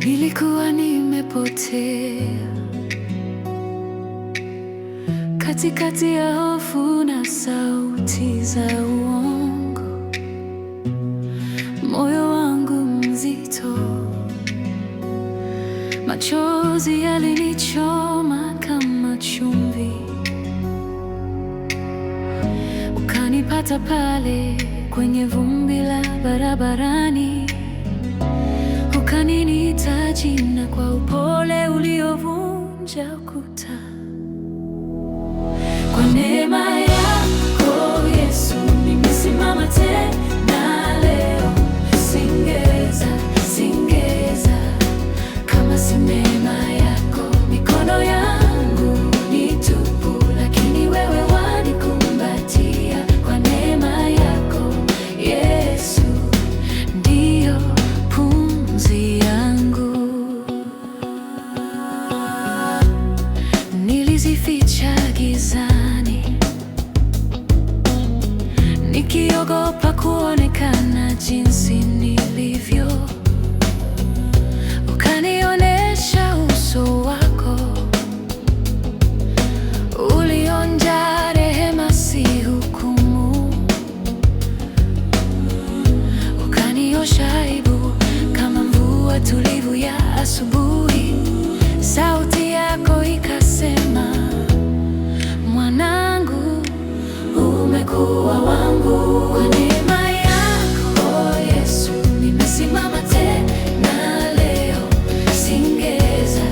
Nilikuwa nimepotea katikati ya hofu na sauti za uongo. Moyo wangu mzito, machozi yalinichoma kama chumvi. Ukanipata pale kwenye vumbi la barabarani, ukaniniita jina kwa upole uliovunja ukuta. Kwa neema yako Yesu, nimesimama tena leo. Singeweza kama si neema yako. Mikono yangu ni tupu, lakini wewe wanikumbatia. Kwa neema yako Yesu, ndiyo pumzi yangu. Nilizificha gizani, nikiogopa kuonekana jinsi nilivyo. Ukanionesha uso wako ulionjaa rehema, si hukumu. Ukaniosha aibu kama mvua tulivu ya asubuhi. Sauti yako ikasema, mwanangu, umekuwa wangu. Kwa neema yako Yesu, nimesimama tena leo. Singeweza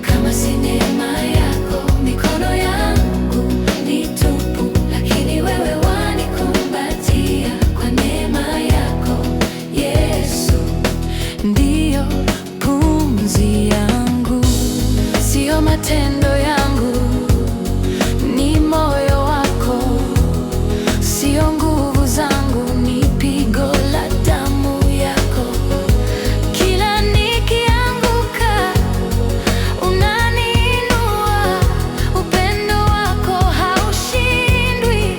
kama si neema yako. Mikono yangu ni tupu, lakini wewe wanikumbatia. Kwa neema yako Yesu, ndiyo pumzi yangu. Sio matendo yangu, ni moyo wako. Sio nguvu zangu, ni pigo la damu yako. Kila nikianguka unaniinua. Upendo wako haushindwi.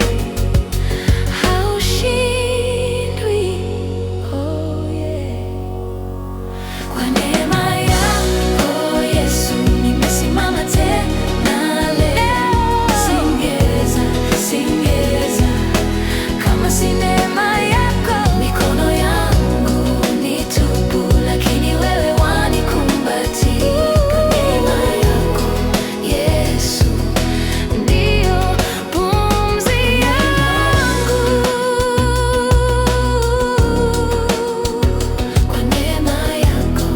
Oh yeah. Kwa neema yako Yesu, nimesimama tena leo. Singeweza kama si neema yako. Mikono yangu ni tupu, lakini wewe wanikumbatia. Kwa neema yako Yesu, ndiyo pumzi yangu. Kwa neema yako,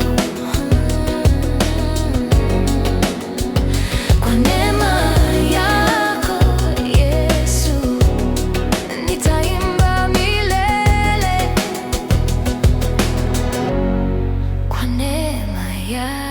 kwa neema yako Yesu, nitaimba milele. Kwa neema yako